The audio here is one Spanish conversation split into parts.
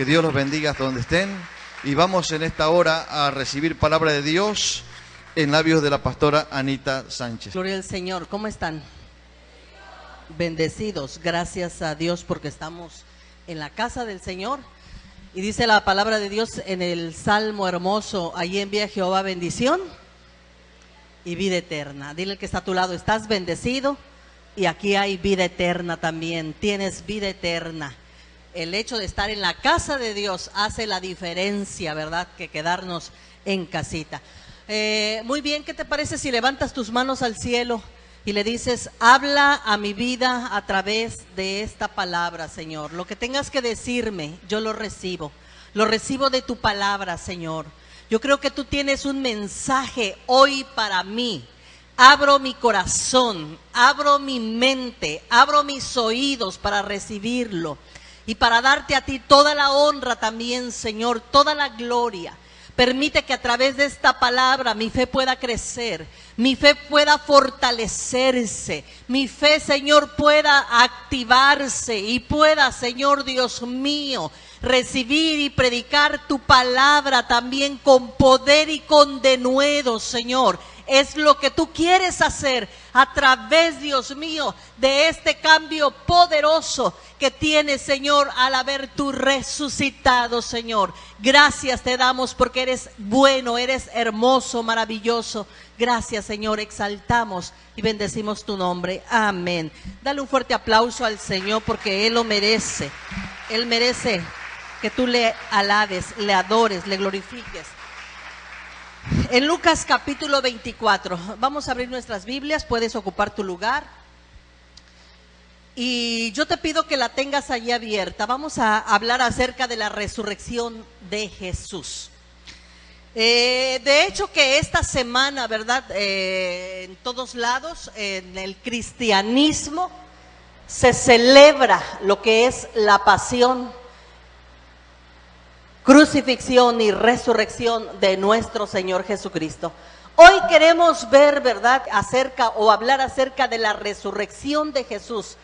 Que Dios los bendiga hasta donde estén. Y vamos en esta hora a recibir palabra de Dios en labios de la pastora Anita Sánchez. Gloria al Señor. ¿Cómo están? Bendecidos. Gracias a Dios porque estamos en la casa del Señor. Y dice la palabra de Dios en el Salmo hermoso: allí envía Jehová bendición y vida eterna. Dile al que está a tu lado: estás bendecido y aquí hay vida eterna también. Tienes vida eterna. El hecho de estar en la casa de Dios hace la diferencia, ¿verdad?, que quedarnos en casita. Muy bien, ¿qué te parece si levantas tus manos al cielo y le dices: habla a mi vida a través de esta palabra, Señor? Lo que tengas que decirme, yo lo recibo de tu palabra, Señor. Yo creo que tú tienes un mensaje hoy para mí. Abro mi corazón, abro mi mente, abro mis oídos para recibirlo. Y para darte a ti toda la honra también, Señor, toda la gloria. Permite que a través de esta palabra mi fe pueda crecer, mi fe pueda fortalecerse, mi fe, Señor, pueda activarse y pueda, Señor Dios mío, recibir y predicar tu palabra también con poder y con denuedo, Señor. Es lo que tú quieres hacer a través, Dios mío, de este cambio poderoso que tienes, Señor, al haber tú resucitado, Señor. Gracias te damos porque eres bueno, eres hermoso, maravilloso. Gracias, Señor, exaltamos y bendecimos tu nombre. Amén. Dale un fuerte aplauso al Señor porque Él lo merece. Él merece que tú le alabes, le adores, le glorifiques. En Lucas capítulo 24, vamos a abrir nuestras Biblias, puedes ocupar tu lugar. Y yo te pido que la tengas allí abierta. Vamos a hablar acerca de la resurrección de Jesús. De hecho que esta semana, ¿verdad? En todos lados, en el cristianismo, se celebra lo que es la pasión, crucifixión y resurrección de nuestro Señor Jesucristo. Hoy queremos ver, ¿verdad?, hablar acerca de la resurrección de Jesús.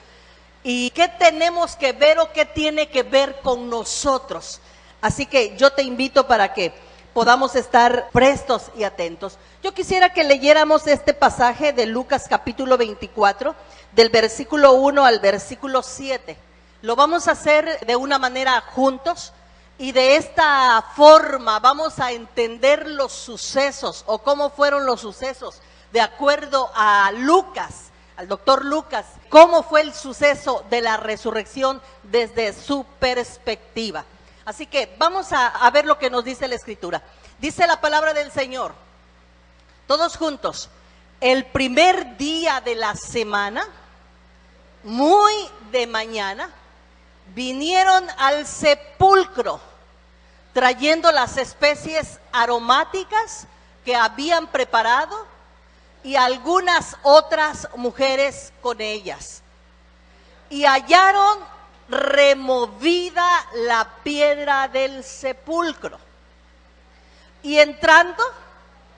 ¿Y qué tenemos que ver o qué tiene que ver con nosotros? Así que yo te invito para que podamos estar prestos y atentos. Yo quisiera que leyéramos este pasaje de Lucas capítulo 24, del versículo 1 al versículo 7. Lo vamos a hacer de una manera juntos. Y de esta forma vamos a entender los sucesos o cómo fueron los sucesos de acuerdo a Lucas, al doctor Lucas, cómo fue el suceso de la resurrección desde su perspectiva. Así que vamos a ver lo que nos dice la Escritura. Dice la palabra del Señor, todos juntos: el primer día de la semana, muy de mañana, vinieron al sepulcro trayendo las especies aromáticas que habían preparado y algunas otras mujeres con ellas. Y hallaron removida la piedra del sepulcro. Y entrando,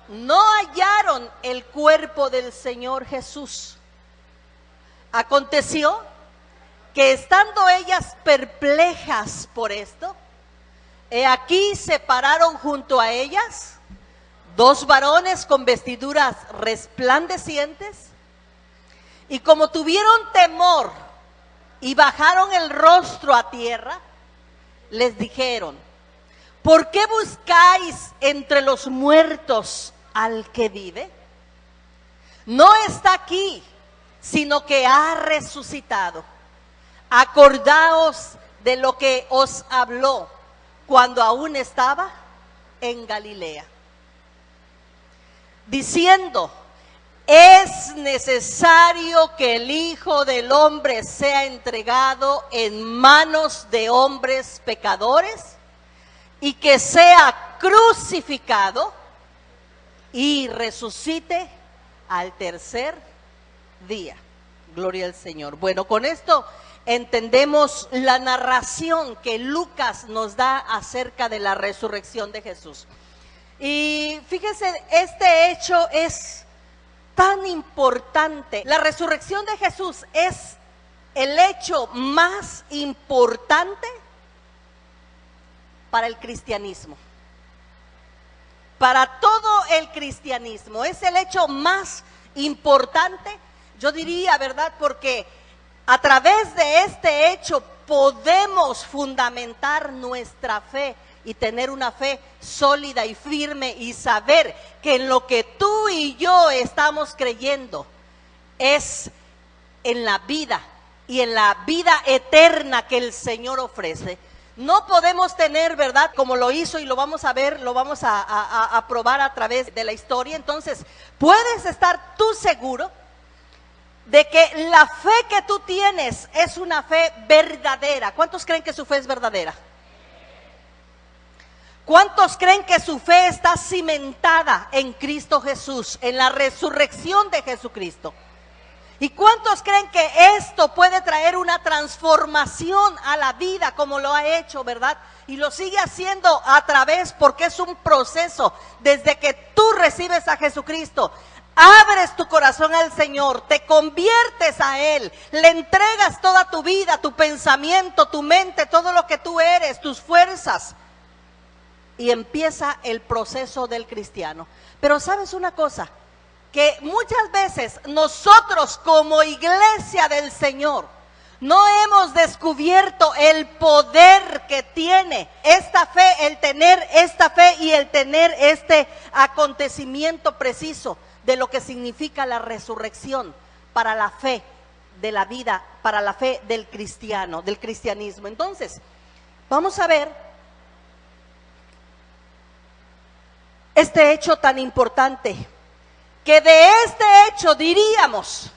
no hallaron el cuerpo del Señor Jesús. Aconteció que estando ellas perplejas por esto, he aquí se pararon junto a ellas dos varones con vestiduras resplandecientes, y como tuvieron temor y bajaron el rostro a tierra, les dijeron: ¿por qué buscáis entre los muertos al que vive? No está aquí, sino que ha resucitado. Acordaos de lo que os habló cuando aún estaba en Galilea, diciendo: es necesario que el Hijo del Hombre sea entregado en manos de hombres pecadores y que sea crucificado y resucite al tercer día. Gloria al Señor. Bueno, con esto entendemos la narración que Lucas nos da acerca de la resurrección de Jesús. Y fíjense, este hecho es tan importante. La resurrección de Jesús es el hecho más importante para el cristianismo. Para todo el cristianismo. Es el hecho más importante, yo diría, ¿verdad? Porque a través de este hecho podemos fundamentar nuestra fe y tener una fe sólida y firme y saber que en lo que tú y yo estamos creyendo es en la vida y en la vida eterna que el Señor ofrece. No podemos tener, ¿verdad? Como lo hizo y lo vamos a ver, lo vamos a probar a través de la historia. Entonces, puedes estar tú seguro de que la fe que tú tienes es una fe verdadera. ¿Cuántos creen que su fe es verdadera? ¿Cuántos creen que su fe está cimentada en Cristo Jesús, en la resurrección de Jesucristo? ¿Y cuántos creen que esto puede traer una transformación a la vida como lo ha hecho, verdad? Y lo sigue haciendo a través, porque es un proceso, desde que tú recibes a Jesucristo, abres tu corazón al Señor, te conviertes a Él, le entregas toda tu vida, tu pensamiento, tu mente, todo lo que tú eres, tus fuerzas. Y empieza el proceso del cristiano. Pero ¿sabes una cosa? Que muchas veces nosotros como iglesia del Señor no hemos descubierto el poder que tiene esta fe, el tener esta fe y el tener este acontecimiento preciso de lo que significa la resurrección para la fe de la vida, para la fe del cristiano, del cristianismo. Entonces, vamos a ver este hecho tan importante, que de este hecho diríamos,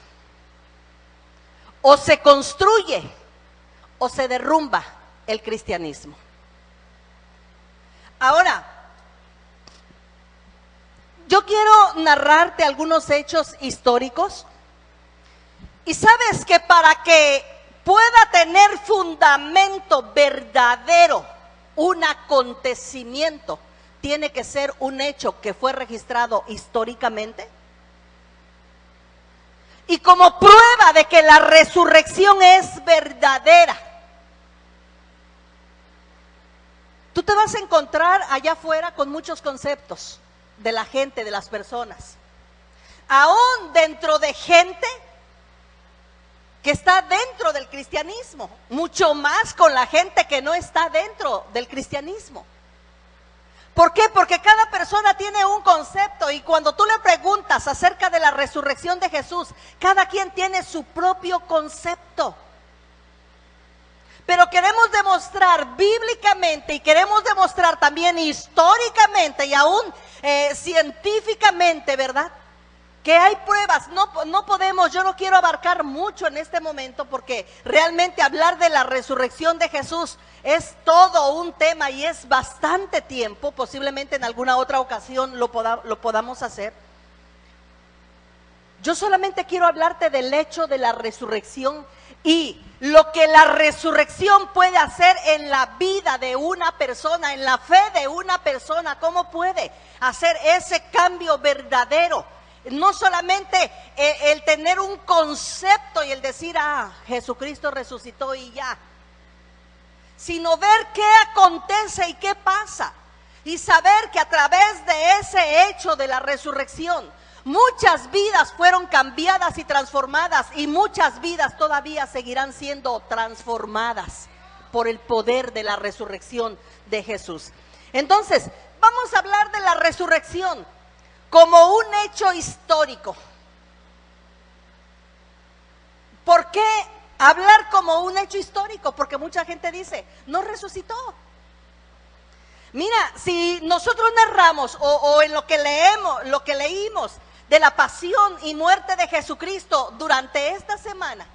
o se construye o se derrumba el cristianismo. Ahora, yo quiero narrarte algunos hechos históricos, y sabes que para que pueda tener fundamento verdadero un acontecimiento, tiene que ser un hecho que fue registrado históricamente. Y como prueba de que la resurrección es verdadera, tú te vas a encontrar allá afuera con muchos conceptos de la gente, de las personas. Aún dentro de gente que está dentro del cristianismo, mucho más con la gente que no está dentro del cristianismo. ¿Por qué? Porque cada persona tiene un concepto, y cuando tú le preguntas acerca de la resurrección de Jesús, cada quien tiene su propio concepto. Pero queremos demostrar bíblicamente y queremos demostrar también históricamente y aún científicamente, ¿verdad? Que hay pruebas. No podemos, yo no quiero abarcar mucho en este momento, porque realmente hablar de la resurrección de Jesús es todo un tema y es bastante tiempo. Posiblemente en alguna otra ocasión lo podamos hacer. Yo solamente quiero hablarte del hecho de la resurrección y lo que la resurrección puede hacer en la vida de una persona, en la fe de una persona. ¿Cómo puede hacer ese cambio verdadero? No solamente el tener un concepto y el decir, Jesucristo resucitó y ya, sino ver qué acontece y qué pasa, y saber que a través de ese hecho de la resurrección, muchas vidas fueron cambiadas y transformadas, y muchas vidas todavía seguirán siendo transformadas por el poder de la resurrección de Jesús. Entonces, vamos a hablar de la resurrección como un hecho histórico. ¿Por qué hablar como un hecho histórico? Porque mucha gente dice, no resucitó. Mira, si nosotros narramos o en lo que leímos de la pasión y muerte de Jesucristo durante esta semana,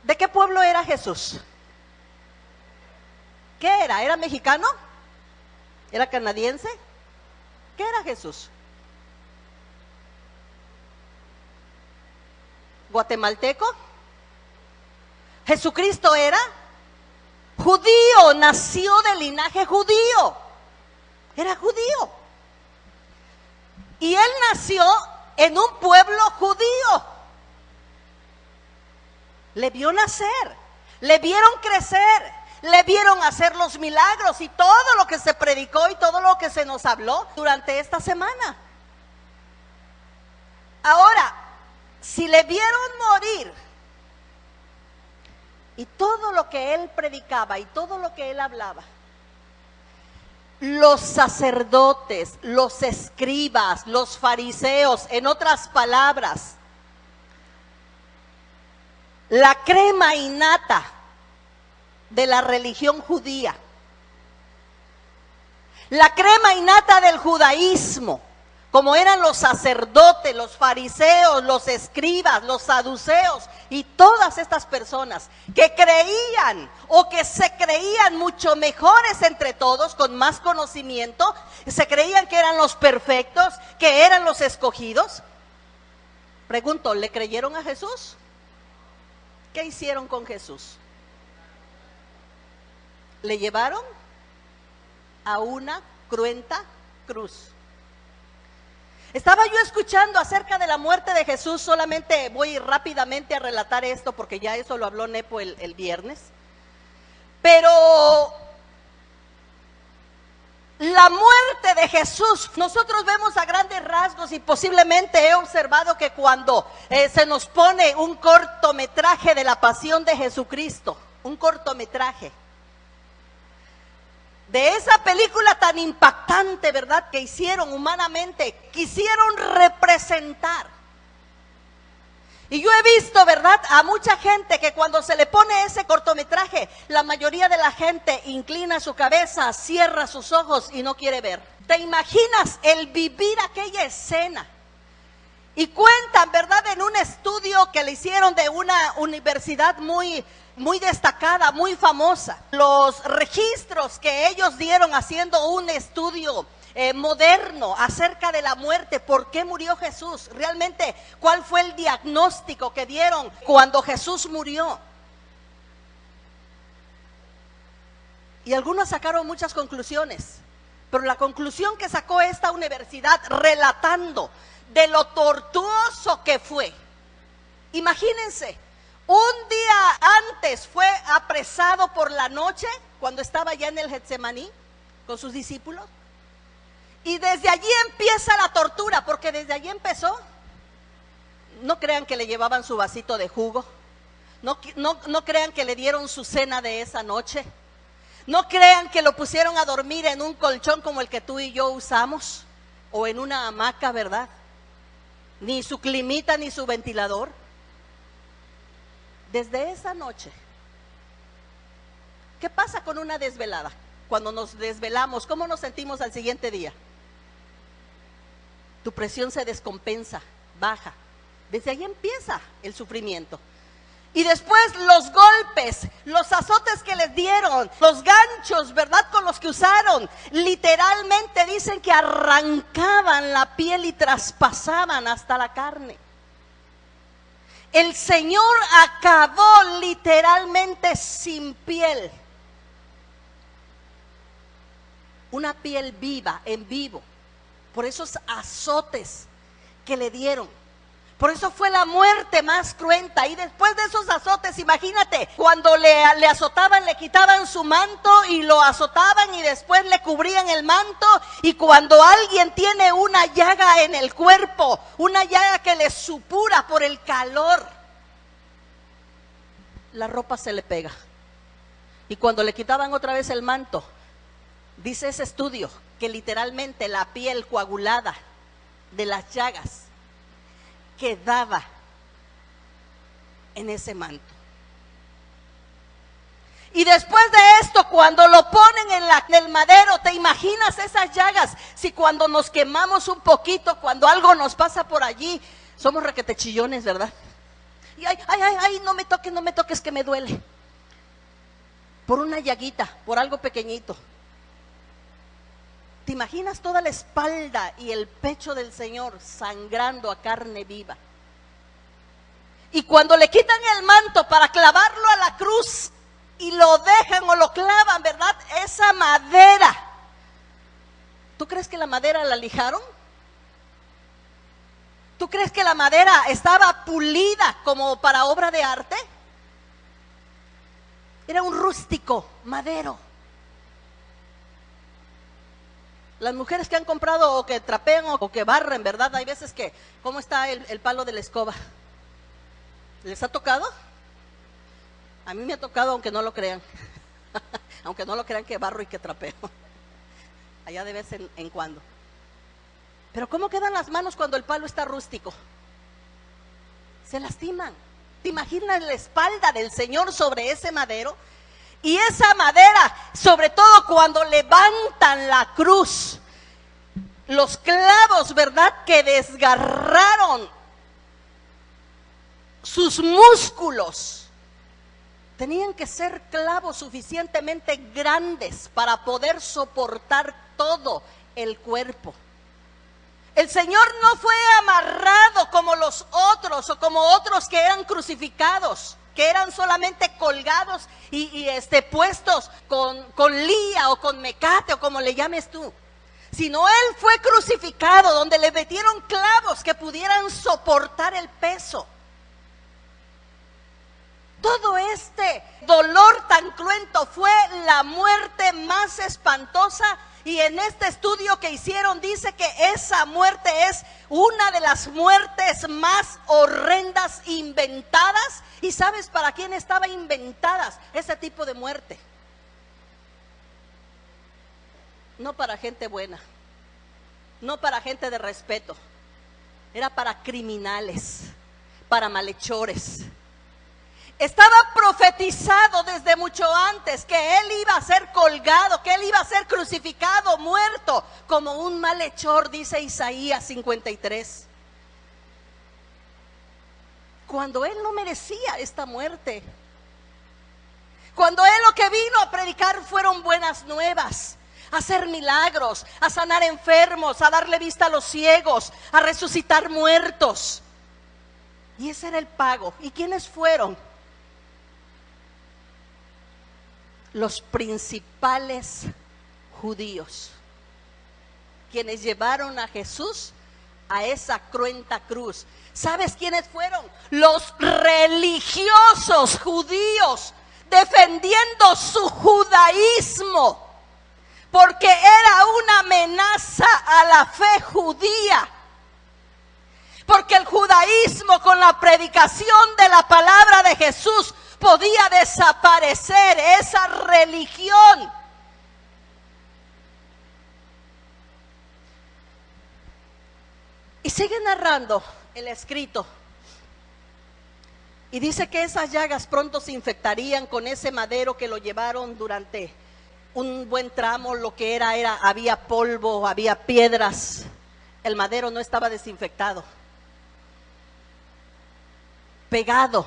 ¿de qué pueblo era Jesús? ¿Qué era? ¿Era mexicano? ¿Era canadiense? ¿Qué era Jesús? ¿Guatemalteco? Jesucristo era judío, nació de linaje judío, era judío. Y él nació en un pueblo judío. Le vio nacer, le vieron crecer, le vieron hacer los milagros y todo lo que se predicó y todo lo que se nos habló durante esta semana. Ahora, si le vieron morir y todo lo que él predicaba y todo lo que él hablaba, los sacerdotes, los escribas, los fariseos, en otras palabras, la crema innata de la religión judía, la crema innata del judaísmo, como eran los sacerdotes, los fariseos, los escribas, los saduceos y todas estas personas que creían o que se creían mucho mejores entre todos, con más conocimiento, se creían que eran los perfectos, que eran los escogidos. Pregunto, ¿le creyeron a Jesús? ¿Qué hicieron con Jesús? Le llevaron a una cruenta cruz. Estaba yo escuchando acerca de la muerte de Jesús, solamente voy rápidamente a relatar esto porque ya eso lo habló Nepo el viernes. Pero la muerte de Jesús, nosotros vemos a grandes rasgos y posiblemente he observado que cuando se nos pone un cortometraje de la pasión de Jesucristo, un cortometraje, de esa película tan impactante, ¿verdad?, que hicieron humanamente, quisieron representar. Y yo he visto, ¿verdad?, a mucha gente que cuando se le pone ese cortometraje, la mayoría de la gente inclina su cabeza, cierra sus ojos y no quiere ver. ¿Te imaginas el vivir aquella escena? Y cuentan, ¿verdad?, en un estudio que le hicieron de una universidad muy destacada, muy famosa, los registros que ellos dieron haciendo un estudio moderno acerca de la muerte, por qué murió Jesús, realmente cuál fue el diagnóstico que dieron cuando Jesús murió. Y algunos sacaron muchas conclusiones, pero la conclusión que sacó esta universidad relatando de lo tortuoso que fue, imagínense, un día antes fue apresado por la noche, cuando estaba ya en el Getsemaní con sus discípulos. Y desde allí empieza la tortura, porque desde allí empezó. No crean que le llevaban su vasito de jugo. No crean que le dieron su cena de esa noche. No crean que lo pusieron a dormir en un colchón como el que tú y yo usamos, o en una hamaca, ¿verdad? Ni su climita, ni su ventilador. Desde esa noche, ¿qué pasa con una desvelada? Cuando nos desvelamos, ¿cómo nos sentimos al siguiente día? Tu presión se descompensa, baja. Desde ahí empieza el sufrimiento. Y después los golpes, los azotes que les dieron, los ganchos, ¿verdad?, con los que usaron, literalmente dicen que arrancaban la piel y traspasaban hasta la carne. El Señor acabó literalmente sin piel. Una piel viva, en vivo, por esos azotes que le dieron. Por eso fue la muerte más cruenta. Y después de esos azotes, imagínate, cuando le azotaban, le quitaban su manto y lo azotaban y después le cubrían el manto. Y cuando alguien tiene una llaga en el cuerpo, una llaga que le supura por el calor, la ropa se le pega. Y cuando le quitaban otra vez el manto, dice ese estudio que literalmente la piel coagulada de las llagas quedaba en ese manto. Y después de esto, cuando lo ponen en el madero, ¿te imaginas esas llagas? Si cuando nos quemamos un poquito, cuando algo nos pasa por allí, somos requetechillones, ¿verdad? Y ay, no me toques que me duele. Por una llaguita, por algo pequeñito. ¿Te imaginas toda la espalda y el pecho del Señor sangrando a carne viva? Y cuando le quitan el manto para clavarlo a la cruz y lo dejan o lo clavan, ¿verdad?, esa madera, ¿tú crees que la madera la lijaron? ¿Tú crees que la madera estaba pulida como para obra de arte? Era un rústico, madero. Las mujeres que han comprado o que trapean o que barren, ¿verdad? Hay veces que, ¿cómo está el palo de la escoba? ¿Les ha tocado? A mí me ha tocado, aunque no lo crean. Aunque no lo crean que barro y que trapeo. Allá de vez en cuando. Pero ¿cómo quedan las manos cuando el palo está rústico? Se lastiman. ¿Te imaginas la espalda del Señor sobre ese madero? Y esa madera, sobre todo cuando levantan la cruz, los clavos, ¿verdad?, que desgarraron sus músculos, tenían que ser clavos suficientemente grandes para poder soportar todo el cuerpo. El Señor no fue amarrado como los otros o como otros que eran crucificados, que eran solamente colgados y puestos con lía o con mecate o como le llames tú, sino Él fue crucificado donde le metieron clavos que pudieran soportar el peso. Todo este dolor tan cruento fue la muerte más espantosa, y en este estudio que hicieron dice que esa muerte es una de las muertes más horrendas inventadas. ¿Y sabes para quién estaba inventadas ese tipo de muerte? No para gente buena, no para gente de respeto, era para criminales, para malhechores. Estaba profetizado desde mucho antes que Él iba a ser colgado, que Él iba a ser crucificado, muerto, como un malhechor, dice Isaías 53. Cuando Él no merecía esta muerte. Cuando Él lo que vino a predicar fueron buenas nuevas, a hacer milagros, a sanar enfermos, a darle vista a los ciegos, a resucitar muertos. Y ese era el pago. ¿Y quiénes fueron? Los principales judíos, quienes llevaron a Jesús a esa cruenta cruz. ¿Sabes quiénes fueron? Los religiosos judíos, defendiendo su judaísmo, porque era una amenaza a la fe judía. Porque el judaísmo, con la predicación de la palabra de Jesús, podía desaparecer esa religión. Y sigue narrando el escrito. Y dice que esas llagas pronto se infectarían con ese madero que lo llevaron durante un buen tramo. Lo que era había polvo, había piedras. El madero no estaba desinfectado, pegado.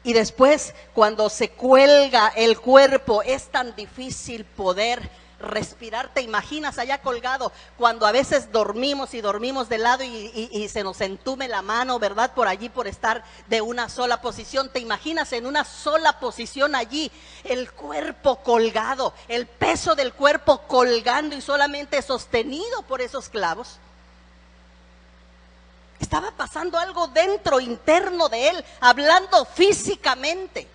Y después, cuando se cuelga el cuerpo, es tan difícil poder respirar. ¿Te imaginas allá colgado? Cuando a veces dormimos de lado y se nos entume la mano, ¿verdad? Por allí, por estar de una sola posición. ¿Te imaginas en una sola posición allí? El cuerpo colgado, el peso del cuerpo colgando y solamente sostenido por esos clavos. Estaba pasando algo dentro, interno de él, hablando físicamente.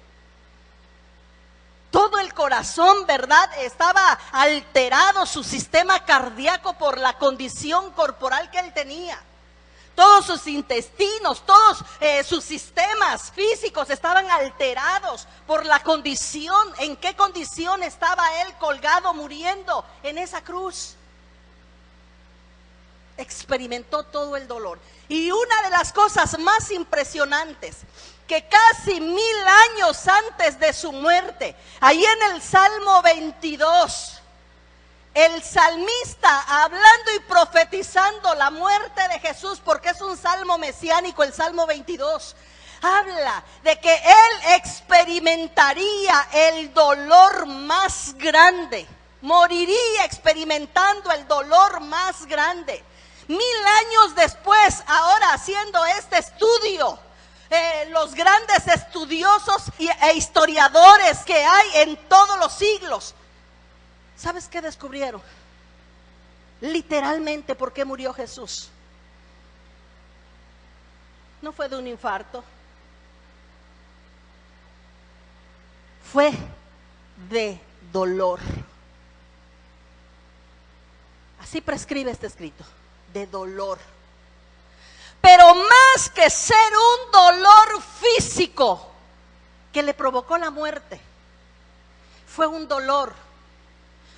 Todo el corazón, ¿verdad?, estaba alterado, su sistema cardíaco, por la condición corporal que él tenía. Todos sus intestinos, todos sus sistemas físicos estaban alterados por la condición. ¿En qué condición estaba él colgado, muriendo en esa cruz? Experimentó todo el dolor. Y una de las cosas más impresionantes, que casi 1000 años antes de su muerte, ahí en el Salmo 22, el salmista, hablando y profetizando la muerte de Jesús, porque es un salmo mesiánico, el Salmo 22, habla de que él experimentaría el dolor más grande, moriría experimentando el dolor más grande. 1000 años después, ahora haciendo este estudio, los grandes estudiosos e historiadores que hay en todos los siglos, ¿sabes qué descubrieron? Literalmente, ¿por qué murió Jesús? No fue de un infarto, fue de dolor. Así prescribe este escrito, de dolor. Pero más que ser un dolor físico que le provocó la muerte, fue un dolor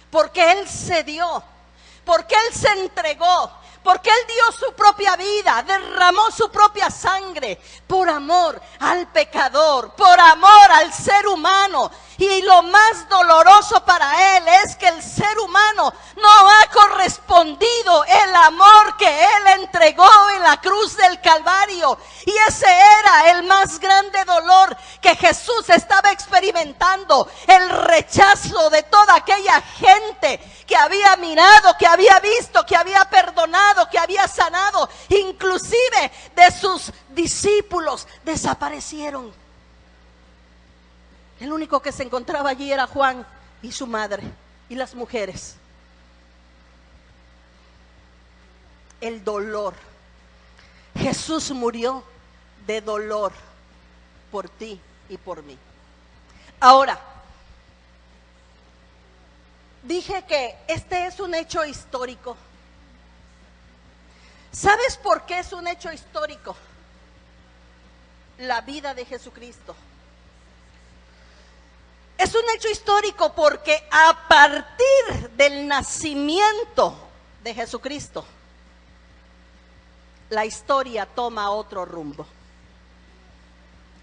porque Él se dio, porque Él se entregó, porque Él dio su propia vida, derramó su propia sangre por amor al pecador, por amor al ser humano. Y lo más doloroso para Él es que el ser humano no ha correspondido el amor que Él entregó en la cruz del Calvario. Y ese era el más grande dolor que Jesús estaba experimentando, el rechazo de toda aquella gente que había mirado, que había visto, que había perdonado, que había sanado. Inclusive de sus discípulos desaparecieron. El único que se encontraba allí era Juan y su madre y las mujeres. El dolor. Jesús murió de dolor por ti y por mí. Ahora, dije que este es un hecho histórico. ¿Sabes por qué es un hecho histórico? La vida de Jesucristo. Es un hecho histórico porque a partir del nacimiento de Jesucristo, la historia toma otro rumbo.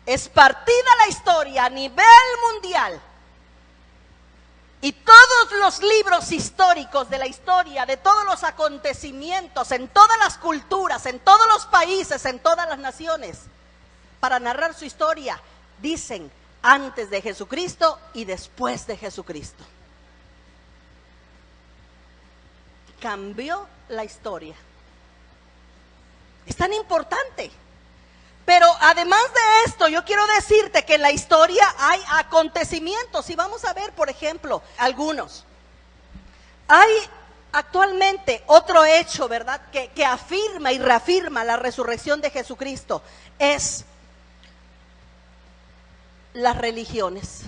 Es partida la historia a nivel mundial. Y todos los libros históricos de la historia, de todos los acontecimientos, en todas las culturas, en todos los países, en todas las naciones, para narrar su historia, dicen antes de Jesucristo y después de Jesucristo. Cambió la historia. Es tan importante. Pero además de esto, yo quiero decirte que en la historia hay acontecimientos. Y vamos a ver, por ejemplo, algunos. Hay actualmente otro hecho, ¿verdad?, que afirma y reafirma la resurrección de Jesucristo. Es las religiones.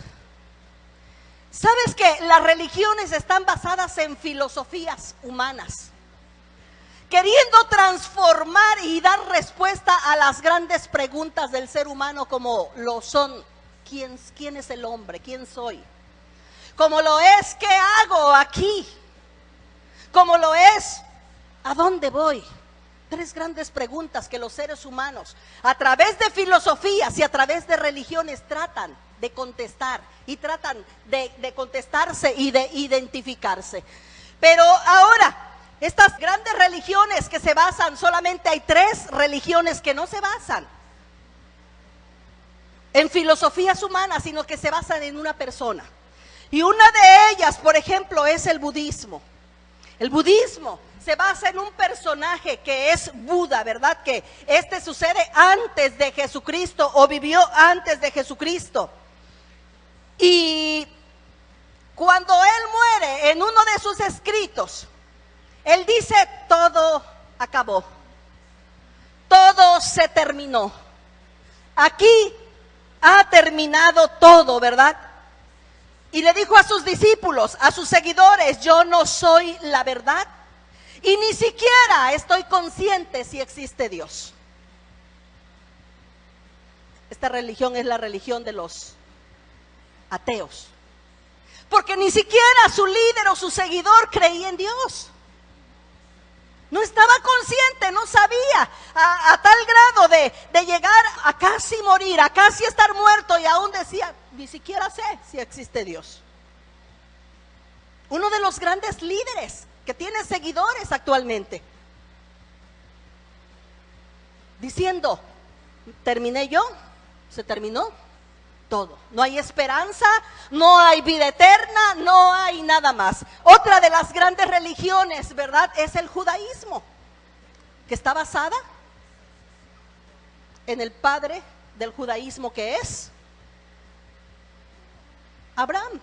¿Sabes que las religiones están basadas en filosofías humanas, queriendo transformar y dar respuesta a las grandes preguntas del ser humano, como lo son: ¿quién es el hombre? ¿Quién soy? Como lo es: ¿qué hago aquí? Como lo es: ¿a dónde voy? Tres grandes preguntas que los seres humanos, a través de filosofías y a través de religiones, tratan de contestar y tratan de contestarse y de identificarse. Pero ahora, estas grandes religiones que se basan, solamente hay tres religiones que no se basan en filosofías humanas, sino que se basan en una persona. Y una de ellas, por ejemplo, es el budismo. El budismo se basa en un personaje que es Buda, ¿verdad? Que este sucede antes de Jesucristo o vivió antes de Jesucristo. Y cuando él muere, en uno de sus escritos, él dice: todo acabó, todo se terminó, aquí ha terminado todo, ¿verdad? Y le dijo a sus discípulos, a sus seguidores: yo no soy la verdad y ni siquiera estoy consciente si existe Dios. Esta religión es la religión de los ateos, porque ni siquiera su líder o su seguidor creía en Dios. No estaba consciente, no sabía, a tal grado de llegar a casi morir, a casi estar muerto, y aún decía: ni siquiera sé si existe Dios. Uno de los grandes líderes que tiene seguidores actualmente, diciendo: terminé yo, se terminó todo, no hay esperanza, no hay vida eterna, no hay nada más. Otra de las grandes religiones, ¿verdad?, es el judaísmo, que está basada en el padre del judaísmo, que es Abraham.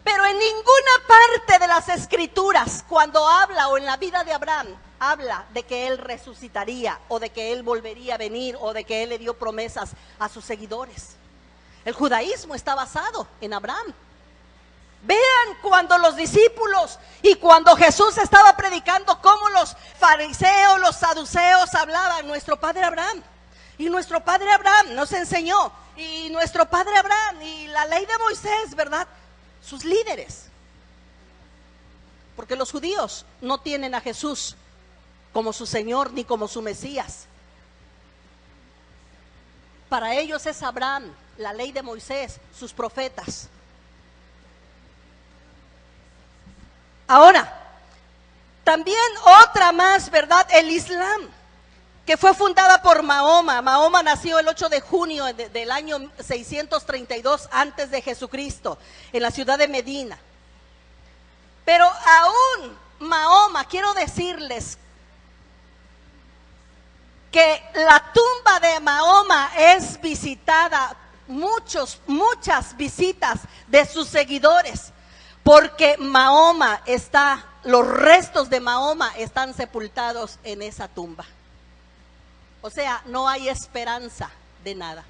Pero en ninguna parte de las escrituras, cuando habla, o en la vida de Abraham, habla de que él resucitaría, o de que él volvería a venir, o de que él le dio promesas a sus seguidores. El judaísmo está basado en Abraham. Vean cuando los discípulos y cuando Jesús estaba predicando, cómo los fariseos, los saduceos hablaban, nuestro padre Abraham. Y nuestro padre Abraham nos enseñó, y nuestro padre Abraham, y la ley de Moisés, ¿verdad? Sus líderes. Porque los judíos no tienen a Jesús como su Señor ni como su Mesías. Para ellos es Abraham, la ley de Moisés, sus profetas. Ahora, también otra más, ¿verdad? El Islam, que fue fundada por Mahoma. Mahoma nació el 8 de junio del año 632 antes de Jesucristo, en la ciudad de Medina. Pero aún Mahoma, quiero decirles que la tumba de Mahoma es visitada, muchas visitas de sus seguidores, porque Mahoma los restos de Mahoma están sepultados en esa tumba. O sea, no hay esperanza de nada.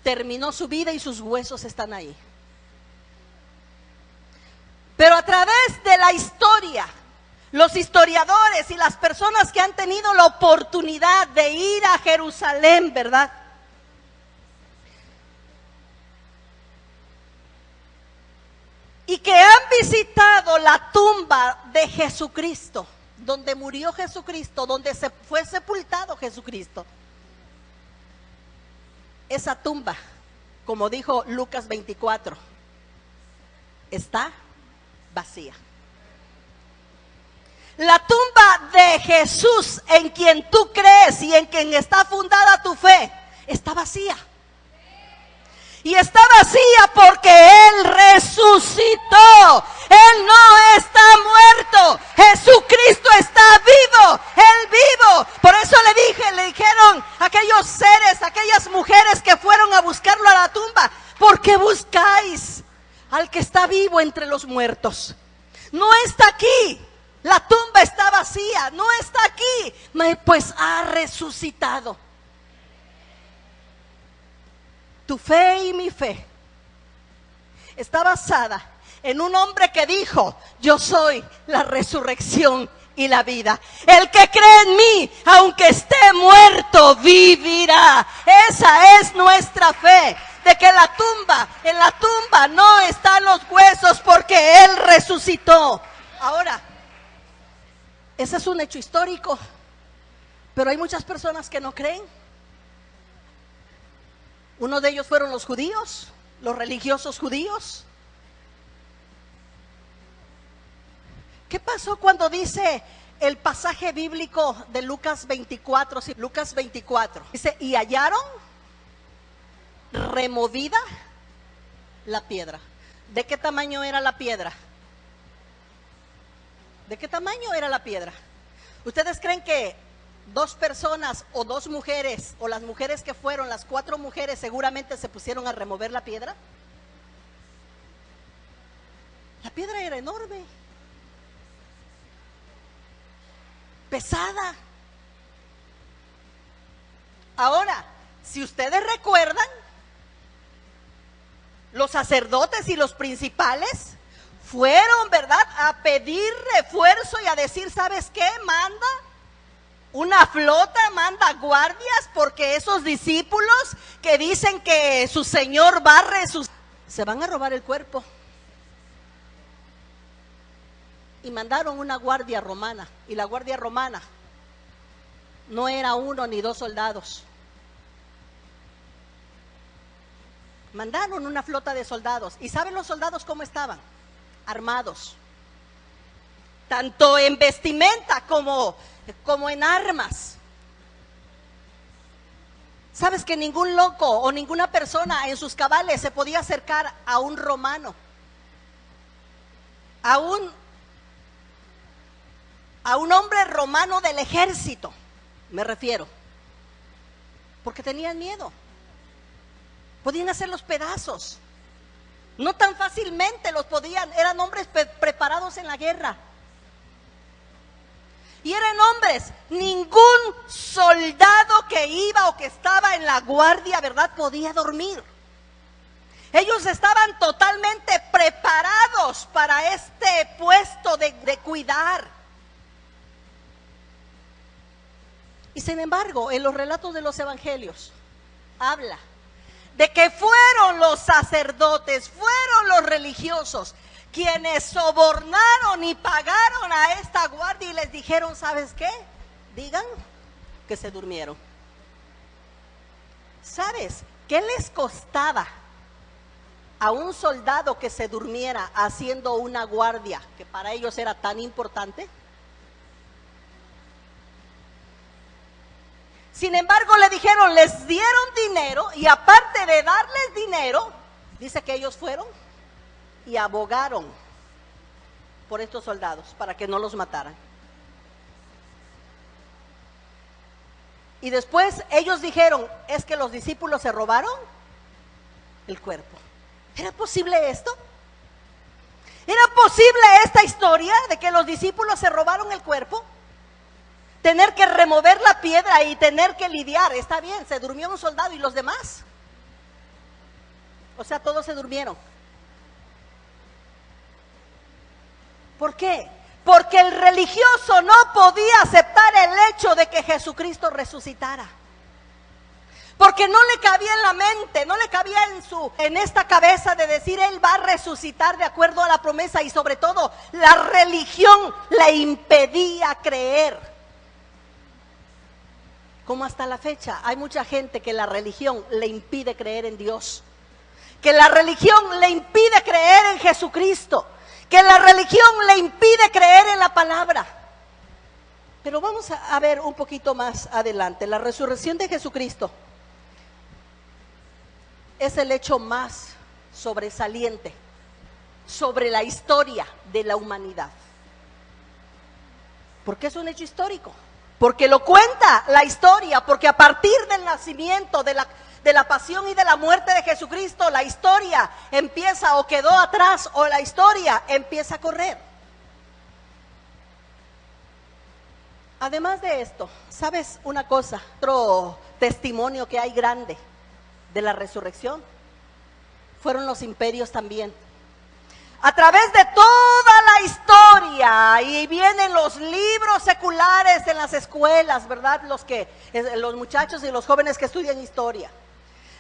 Terminó su vida y sus huesos están ahí. Pero a través de la historia, los historiadores y las personas que han tenido la oportunidad de ir a Jerusalén, ¿verdad? Y que han visitado la tumba de Jesucristo, donde murió Jesucristo, donde se fue sepultado Jesucristo. Esa tumba, como dijo Lucas 24, está vacía. La tumba de Jesús, en quien tú crees y en quien está fundada tu fe, está vacía. Y está vacía porque Él resucitó. Él no está muerto. Jesucristo está vivo. Él vivo. Por eso le dijeron aquellos seres, aquellas mujeres que fueron a buscarlo a la tumba: ¿por qué buscáis al que está vivo entre los muertos? No está aquí. La tumba está vacía. No está aquí. Pues ha resucitado. Tu fe y mi fe está basada en un hombre que dijo: yo soy la resurrección y la vida. El que cree en mí, aunque esté muerto, vivirá. Esa es nuestra fe, de que en la tumba no están los huesos, porque Él resucitó. Ahora, ese es un hecho histórico, pero hay muchas personas que no creen. Uno de ellos fueron los judíos, los religiosos judíos. ¿Qué pasó cuando dice el pasaje bíblico de Lucas 24? Sí, Lucas 24. Dice: y hallaron removida la piedra. ¿De qué tamaño era la piedra? ¿De qué tamaño era la piedra? ¿Ustedes creen que dos personas o dos mujeres, o las mujeres que fueron, las 4 mujeres, seguramente se pusieron a remover la piedra? La piedra era enorme, pesada. Ahora, si ustedes recuerdan, los sacerdotes y los principales fueron, ¿verdad?, a pedir refuerzo y a decir: ¿sabes qué? Manda una flota, manda guardias, porque esos discípulos que dicen que su Señor va a resucitar, se van a robar el cuerpo. Y mandaron una guardia romana, y la guardia romana no era 1 ni 2 soldados. Mandaron una flota de soldados. ¿Y saben los soldados cómo estaban? Armados, tanto en vestimenta como en armas. ¿Sabes que ningún loco o ninguna persona en sus cabales se podía acercar a un romano, a un hombre romano del ejército, me refiero? Porque tenían miedo. Podían hacerlos pedazos. No tan fácilmente los podían, eran hombres preparados en la guerra. Y eran hombres, ningún soldado que iba o que estaba en la guardia, ¿verdad?, podía dormir. Ellos estaban totalmente preparados para este puesto de cuidar. Y sin embargo, en los relatos de los evangelios, habla de que fueron los sacerdotes, fueron los religiosos quienes sobornaron y pagaron a esta guardia y les dijeron, ¿sabes qué? Digan que se durmieron. ¿Sabes qué les costaba a un soldado que se durmiera haciendo una guardia que para ellos era tan importante? Sin embargo, le dijeron, les dieron dinero y aparte de darles dinero, dice que ellos fueron y abogaron por estos soldados para que no los mataran. Y después ellos dijeron, es que los discípulos se robaron el cuerpo. ¿Era posible esto? ¿Era posible esta historia de que los discípulos se robaron el cuerpo? Tener que remover la piedra y tener que lidiar. Está bien, se durmió un soldado y los demás. O sea, todos se durmieron. ¿Por qué? Porque el religioso no podía aceptar el hecho de que Jesucristo resucitara. Porque no le cabía en la mente, no le cabía en esta cabeza de decir, Él va a resucitar de acuerdo a la promesa. Y sobre todo, la religión le impedía creer. Como hasta la fecha, hay mucha gente que la religión le impide creer en Dios. Que la religión le impide creer en Jesucristo. Que la religión le impide creer en la palabra. Pero vamos a ver un poquito más adelante. La resurrección de Jesucristo es el hecho más sobresaliente sobre la historia de la humanidad. ¿Por qué es un hecho histórico? Porque lo cuenta la historia, porque a partir del nacimiento, de la pasión y de la muerte de Jesucristo, la historia empieza o quedó atrás o la historia empieza a correr. Además de esto, ¿sabes una cosa? Otro testimonio que hay grande de la resurrección fueron los imperios también. A través de toda la historia, y vienen los libros seculares en las escuelas, ¿verdad? Los muchachos y los jóvenes que estudian historia.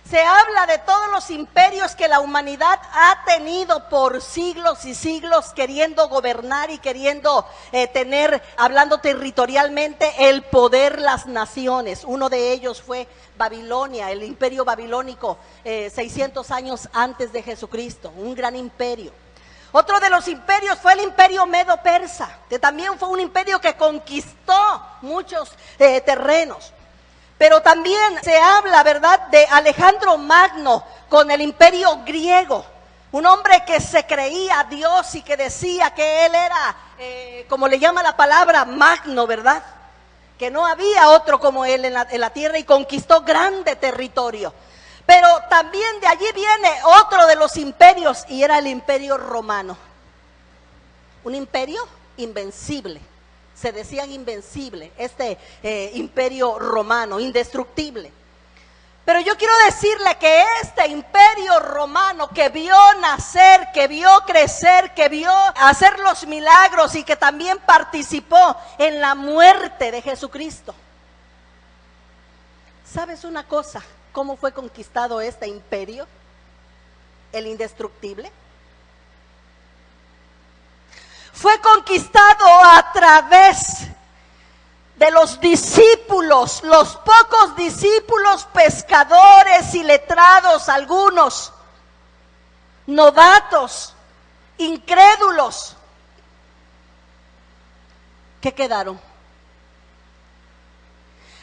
Se habla de todos los imperios que la humanidad ha tenido por siglos y siglos, queriendo gobernar y queriendo tener, hablando territorialmente, el poder las naciones. Uno de ellos fue Babilonia, el imperio babilónico, 600 años antes de Jesucristo, un gran imperio. Otro de los imperios fue el imperio medo-persa, que también fue un imperio que conquistó muchos terrenos. Pero también se habla, ¿verdad?, de Alejandro Magno con el imperio griego. Un hombre que se creía Dios y que decía que él era, como le llama la palabra, magno, ¿verdad? Que no había otro como él en la tierra y conquistó grande territorio. Pero también de allí viene otro de los imperios y era el imperio romano. Un imperio invencible. Se decían invencible, imperio romano, indestructible. Pero yo quiero decirle que este imperio romano que vio nacer, que vio crecer, que vio hacer los milagros y que también participó en la muerte de Jesucristo. ¿Sabes una cosa? ¿Cómo fue conquistado este imperio? El indestructible. Fue conquistado a través de los discípulos, los pocos discípulos pescadores y letrados, algunos novatos, incrédulos, que quedaron.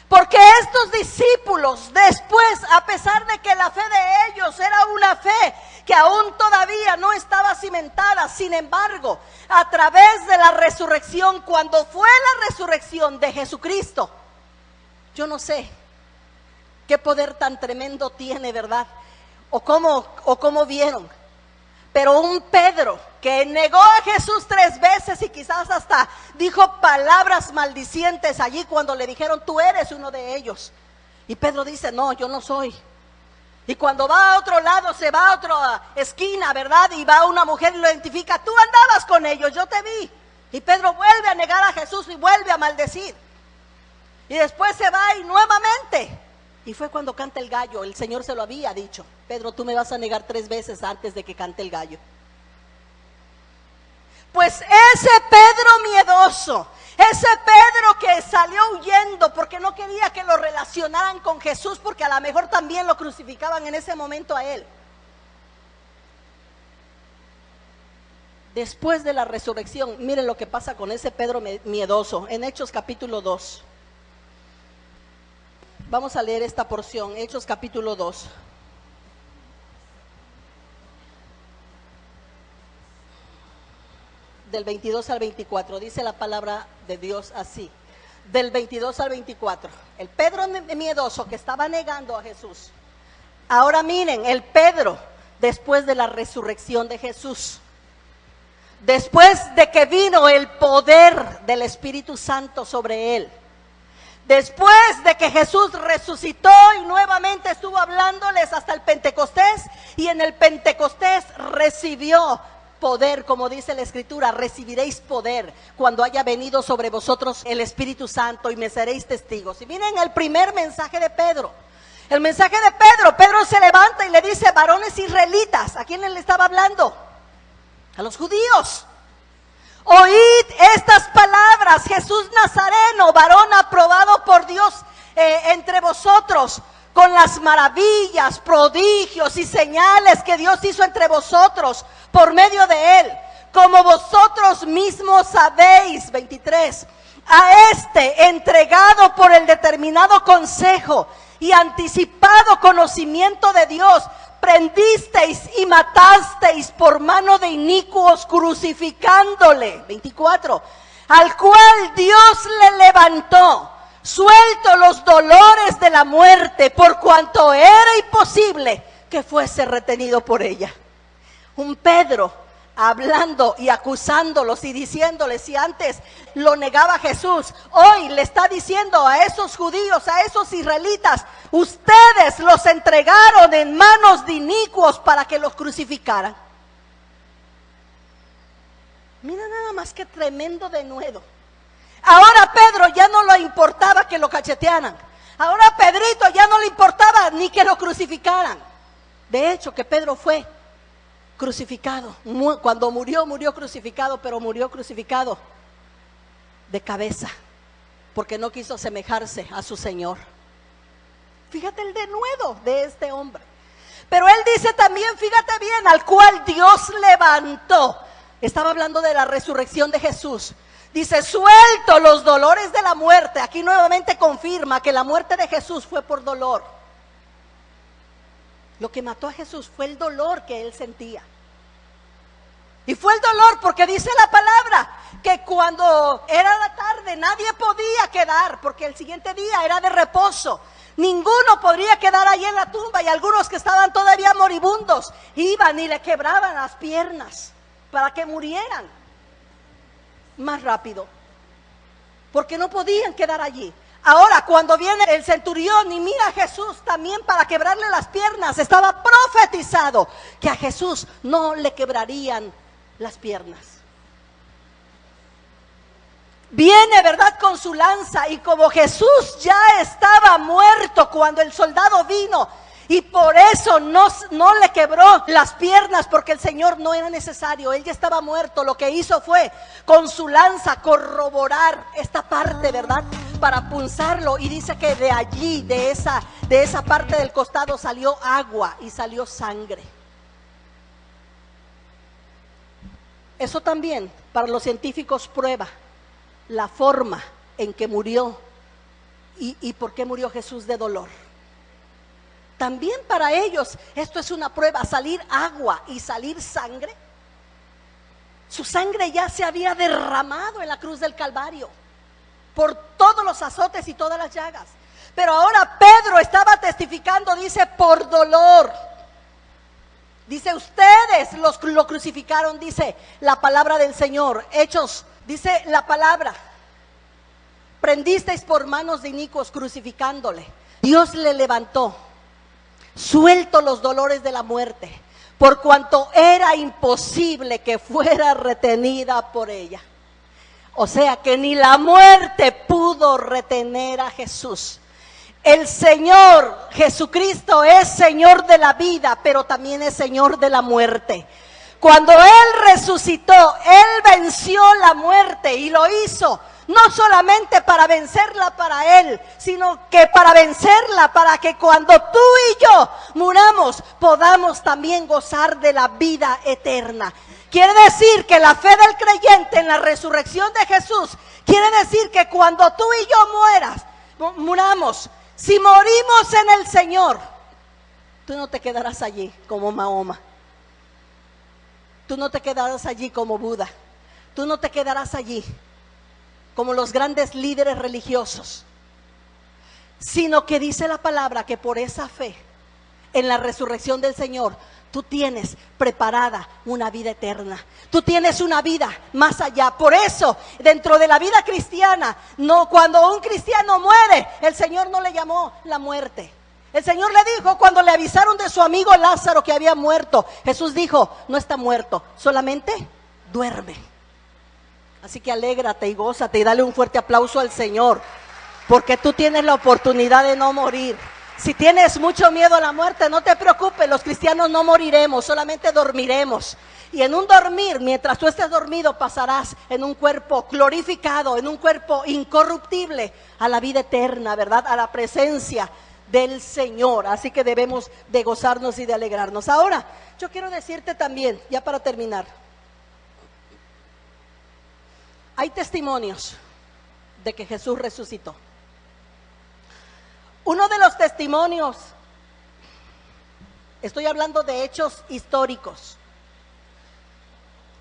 Porque estos discípulos después, a pesar de que la fe de ellos era una fe que aún todavía no estaba cimentada, sin embargo, a través de la resurrección, cuando fue la resurrección de Jesucristo, yo no sé qué poder tan tremendo tiene, ¿verdad? O cómo vieron, pero un Pedro que negó a Jesús 3 veces y quizás hasta dijo palabras maldicientes allí cuando le dijeron, tú eres uno de ellos. Y Pedro dice, no, yo no soy. Y cuando va a otro lado, se va a otra esquina, ¿verdad? Y va una mujer y lo identifica, tú andabas con ellos, yo te vi. Y Pedro vuelve a negar a Jesús y vuelve a maldecir. Y después se va y nuevamente. Y fue cuando canta el gallo, el Señor se lo había dicho, Pedro, tú me vas a negar 3 veces antes de que cante el gallo. Pues ese Pedro miedoso, ese Pedro que salió huyendo porque no quería que lo relacionaran con Jesús, porque a lo mejor también lo crucificaban en ese momento a él. Después de la resurrección, miren lo que pasa con ese Pedro miedoso en Hechos capítulo 2. Vamos a leer esta porción, Hechos capítulo 2. Del 22 al 24, dice la palabra de Dios así, del 22 al 24, el Pedro miedoso que estaba negando a Jesús. Ahora miren, el Pedro, después de la resurrección de Jesús, después de que vino el poder del Espíritu Santo sobre él, después de que Jesús resucitó y nuevamente estuvo hablándoles hasta el Pentecostés, y en el Pentecostés recibió poder, como dice la Escritura, recibiréis poder cuando haya venido sobre vosotros el Espíritu Santo y me seréis testigos. Y miren el primer mensaje de Pedro. El mensaje de Pedro, Pedro se levanta y le dice, varones israelitas, ¿a quién le estaba hablando? A los judíos. Oíd estas palabras, Jesús Nazareno, varón aprobado por Dios entre vosotros, con las maravillas, prodigios y señales que Dios hizo entre vosotros por medio de él, como vosotros mismos sabéis. 23, a este entregado por el determinado consejo y anticipado conocimiento de Dios, prendisteis y matasteis por mano de inicuos, crucificándole. 24, al cual Dios le levantó, suelto los dolores de la muerte, por cuanto era imposible que fuese retenido por ella. Un Pedro hablando y acusándolos y diciéndoles, si antes lo negaba Jesús, hoy le está diciendo a esos judíos, a esos israelitas, ustedes los entregaron en manos de inicuos para que los crucificaran. Mira nada más que tremendo denuedo. Ahora Pedro ya no le importaba que lo cachetearan. Ahora a Pedrito ya no le importaba ni que lo crucificaran. De hecho, que Pedro fue crucificado. Cuando murió, murió crucificado, pero murió crucificado de cabeza, porque no quiso asemejarse a su Señor. Fíjate el denuedo de este hombre. Pero él dice también, fíjate bien, al cual Dios levantó. Estaba hablando de la resurrección de Jesús. Dice, suelto los dolores de la muerte. Aquí nuevamente confirma que la muerte de Jesús fue por dolor. Lo que mató a Jesús fue el dolor que él sentía. Y fue el dolor porque dice la palabra que cuando era la tarde nadie podía quedar, porque el siguiente día era de reposo. Ninguno podría quedar ahí en la tumba, y algunos que estaban todavía moribundos iban y le quebraban las piernas para que murieran más rápido, porque no podían quedar allí. Ahora cuando viene el centurión y mira a Jesús también para quebrarle las piernas, estaba profetizado que a Jesús no le quebrarían las piernas. Viene, ¿verdad?, con su lanza, y como Jesús ya estaba muerto cuando el soldado vino, y por eso no le quebró las piernas, porque el Señor no era necesario, él ya estaba muerto. Lo que hizo fue con su lanza corroborar esta parte, ¿verdad?, para punzarlo, y dice que de allí, de esa parte del costado salió agua y salió sangre. Eso también para los científicos prueba la forma en que murió y por qué murió Jesús de dolor. También para ellos esto es una prueba, salir agua y salir sangre. Su sangre ya se había derramado en la cruz del Calvario por todos los azotes y todas las llagas. Pero ahora Pedro estaba testificando, dice, por dolor. Dice, ustedes lo crucificaron, dice la palabra del Señor. Hechos, dice la palabra, prendisteis por manos de inicuos crucificándole. Dios le levantó, suelto los dolores de la muerte, por cuanto era imposible que fuera retenida por ella. O sea que ni la muerte pudo retener a Jesús. El Señor Jesucristo es Señor de la vida, pero también es Señor de la muerte. Cuando Él resucitó, Él venció la muerte y lo hizo no solamente para vencerla para Él, sino que para vencerla, para que cuando tú y yo muramos, podamos también gozar de la vida eterna. Quiere decir que la fe del creyente en la resurrección de Jesús, quiere decir que cuando tú y yo muramos, si morimos en el Señor, tú no te quedarás allí como Mahoma. Tú no te quedarás allí como Buda. Tú no te quedarás allí como los grandes líderes religiosos, sino que dice la palabra que por esa fe en la resurrección del Señor, tú tienes preparada una vida eterna. Tú tienes una vida más allá. Por eso, dentro de la vida cristiana, cuando un cristiano muere, el Señor no le llamó la muerte. El Señor le dijo, cuando le avisaron de su amigo Lázaro que había muerto, Jesús dijo, no está muerto, solamente duerme. Así que alégrate y gózate y dale un fuerte aplauso al Señor, porque tú tienes la oportunidad de no morir. Si tienes mucho miedo a la muerte, no te preocupes, los cristianos no moriremos, solamente dormiremos. Y en un dormir, mientras tú estés dormido, pasarás en un cuerpo glorificado, en un cuerpo incorruptible, a la vida eterna, ¿verdad? A la presencia del Señor. Así que debemos de gozarnos y de alegrarnos. Ahora, yo quiero decirte también, ya para terminar, hay testimonios de que Jesús resucitó. Uno de los testimonios, estoy hablando de hechos históricos.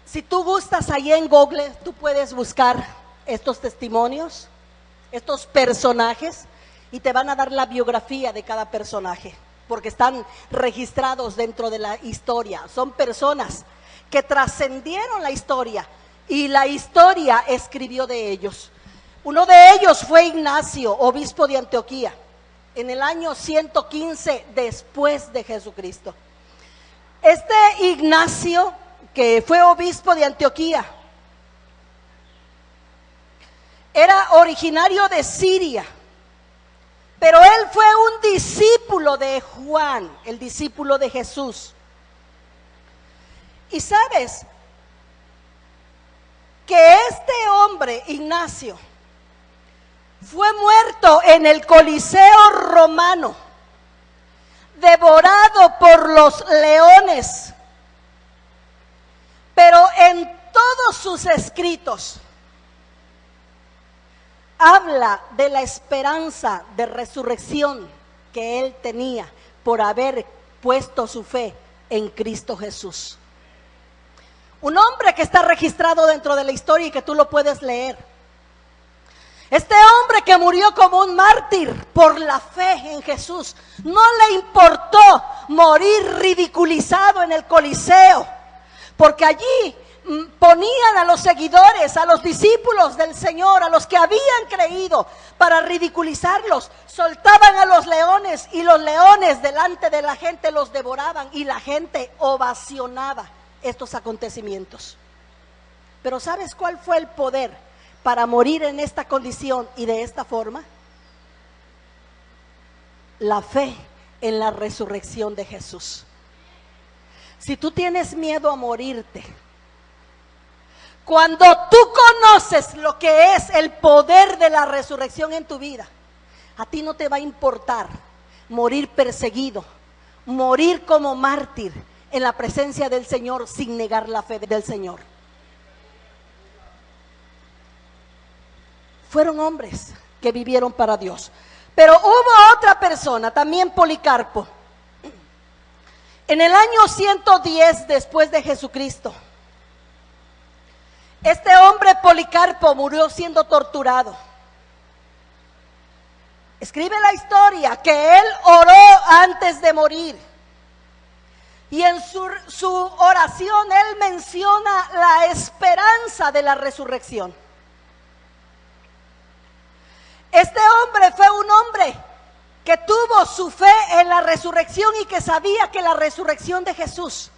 Si tú gustas ahí en Google, tú puedes buscar estos testimonios, estos personajes, y te van a dar la biografía de cada personaje, porque están registrados dentro de la historia. Son personas que trascendieron la historia y la historia escribió de ellos. Uno de ellos fue Ignacio, obispo de Antioquía, en el año 115 después de Jesucristo. Este Ignacio, que fue obispo de Antioquía, era originario de Siria, pero él fue un discípulo de Juan, el discípulo de Jesús. Y sabes que este hombre, Ignacio, fue muerto en el Coliseo romano, devorado por los leones. Pero en todos sus escritos habla de la esperanza de resurrección que él tenía por haber puesto su fe en Cristo Jesús. Un hombre que está registrado dentro de la historia y que tú lo puedes leer. Este hombre que murió como un mártir por la fe en Jesús, no le importó morir ridiculizado en el Coliseo, porque allí ponían a los seguidores, a los discípulos del Señor, a los que habían creído, para ridiculizarlos. Soltaban a los leones y los leones delante de la gente los devoraban y la gente ovacionaba estos acontecimientos. Pero ¿sabes cuál fue el poder para morir en esta condición y de esta forma? La fe en la resurrección de Jesús. Si tú tienes miedo a morirte, cuando tú conoces lo que es el poder de la resurrección en tu vida, a ti no te va a importar morir perseguido, morir como mártir en la presencia del Señor sin negar la fe del Señor. Fueron hombres que vivieron para Dios. Pero hubo otra persona, también Policarpo. En el año 110 después de Jesucristo, este hombre Policarpo murió siendo torturado. Escribe la historia que él oró antes de morir. Y en su oración él menciona la esperanza de la resurrección. Este hombre fue un hombre que tuvo su fe en la resurrección y que sabía que la resurrección de Jesús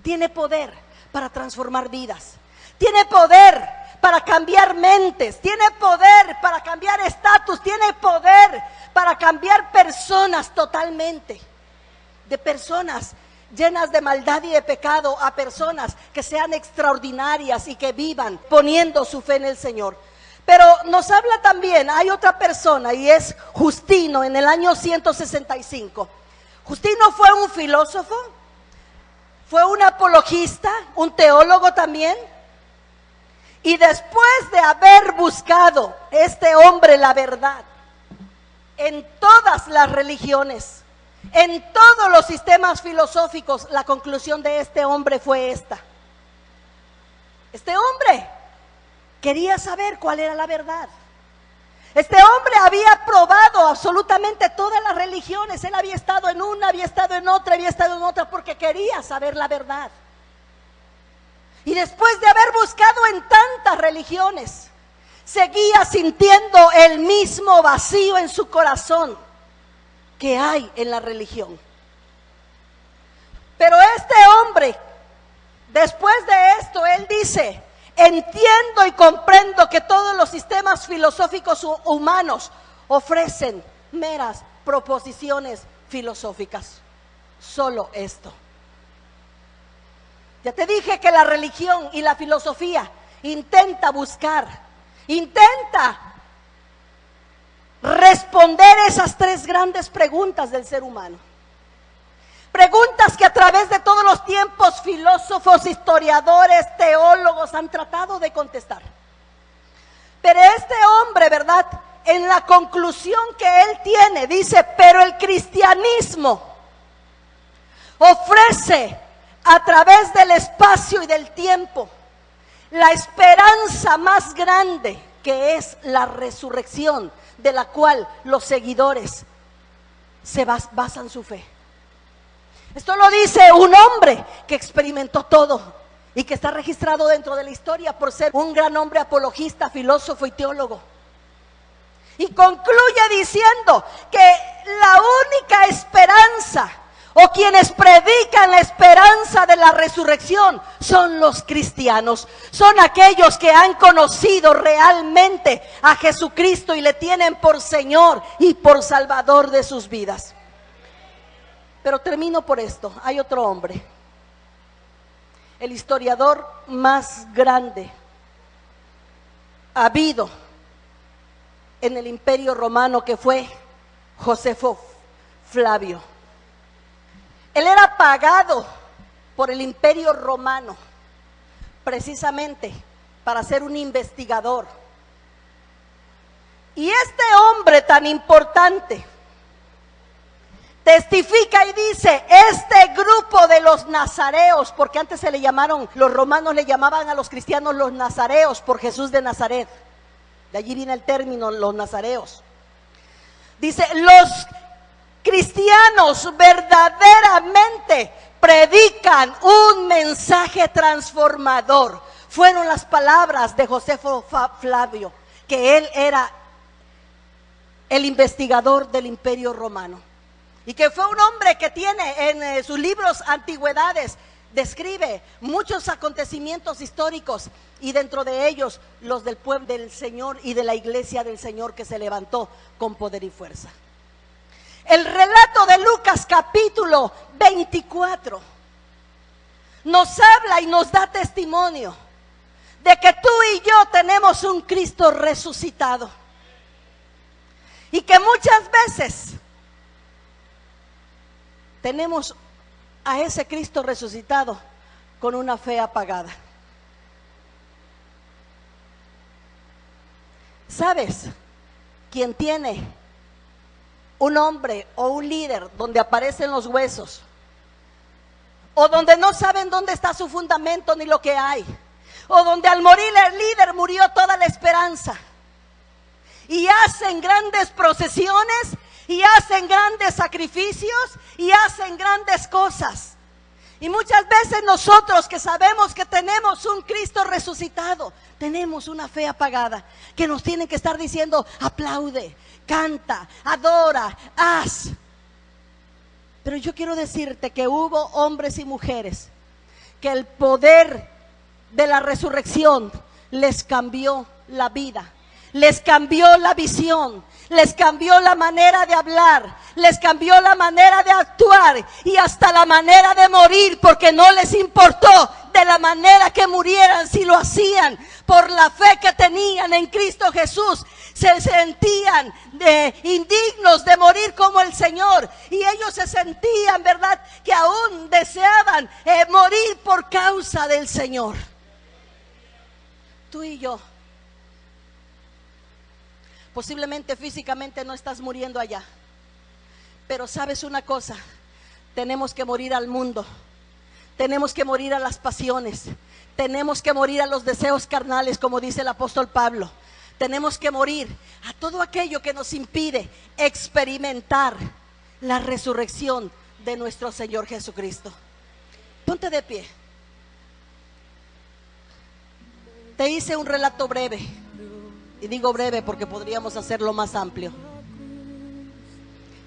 tiene poder para transformar vidas, tiene poder para cambiar mentes, tiene poder para cambiar estatus, tiene poder para cambiar personas totalmente, de personas llenas de maldad y de pecado a personas que sean extraordinarias y que vivan poniendo su fe en el Señor. Pero nos habla también, hay otra persona y es Justino en el año 165. Justino fue un filósofo, fue un apologista, un teólogo también. Y después de haber buscado este hombre la verdad en todas las religiones, en todos los sistemas filosóficos, la conclusión de este hombre fue esta. Este hombre quería saber cuál era la verdad. Este hombre había probado absolutamente todas las religiones. Él había estado en una, había estado en otra, había estado en otra, porque quería saber la verdad. Y después de haber buscado en tantas religiones, seguía sintiendo el mismo vacío en su corazón que hay en la religión. Pero este hombre, después de esto, él dice: entiendo y comprendo que todos los sistemas filosóficos humanos ofrecen meras proposiciones filosóficas. Solo esto. Ya te dije que la religión y la filosofía intenta buscar, intenta responder esas tres grandes preguntas del ser humano. Preguntas que a través de todos los tiempos filósofos, historiadores, teólogos han tratado de contestar. Pero este hombre, ¿verdad? En la conclusión que él tiene, dice: pero el cristianismo ofrece a través del espacio y del tiempo la esperanza más grande, que es la resurrección, de la cual los seguidores se basan su fe. Esto lo dice un hombre que experimentó todo y que está registrado dentro de la historia por ser un gran hombre apologista, filósofo y teólogo. Y concluye diciendo que la única esperanza, o quienes predican la esperanza de la resurrección, son los cristianos. Son aquellos que han conocido realmente a Jesucristo y le tienen por Señor y por Salvador de sus vidas. Pero termino por esto. Hay otro hombre, el historiador más grande habido en el Imperio Romano, que fue Josefo Flavio. Él era pagado por el Imperio Romano precisamente para ser un investigador. Y este hombre tan importante testifica y dice: este grupo de los nazareos, porque antes se le llamaron, los romanos le llamaban a los cristianos los nazareos por Jesús de Nazaret. De allí viene el término, los nazareos. Dice: los cristianos verdaderamente predican un mensaje transformador. Fueron las palabras de Josefo Flavio, que él era el investigador del Imperio Romano. Y que fue un hombre que tiene en sus libros Antigüedades, describe muchos acontecimientos históricos, y dentro de ellos los del pueblo del Señor y de la iglesia del Señor que se levantó con poder y fuerza. El relato de Lucas capítulo 24 nos habla y nos da testimonio de que tú y yo tenemos un Cristo resucitado, y que muchas veces tenemos a ese Cristo resucitado con una fe apagada. ¿Sabes? Quien tiene un hombre o un líder donde aparecen los huesos, o donde no saben dónde está su fundamento ni lo que hay, o donde al morir el líder murió toda la esperanza, y hacen grandes procesiones, y hacen grandes sacrificios, y hacen grandes cosas, Y muchas veces nosotros que sabemos que tenemos un Cristo resucitado, tenemos una fe apagada, que nos tienen que estar diciendo: aplaude, canta, adora, haz. Pero yo quiero decirte que hubo hombres y mujeres que el poder de la resurrección les cambió la vida, les cambió la visión, les cambió la manera de hablar, les cambió la manera de actuar y hasta la manera de morir, porque no les importó de la manera que murieran, si lo hacían por la fe que tenían en Cristo Jesús. Se sentían indignos de morir como el Señor, y ellos se sentían, ¿verdad?, que aún deseaban morir por causa del Señor. Tú y yo, posiblemente físicamente no estás muriendo allá, pero sabes una cosa: tenemos que morir al mundo, tenemos que morir a las pasiones, tenemos que morir a los deseos carnales, como dice el apóstol Pablo. Tenemos que morir a todo aquello que nos impide experimentar la resurrección de nuestro Señor Jesucristo. Ponte de pie. Te hice un relato breve, y digo breve porque podríamos hacerlo más amplio,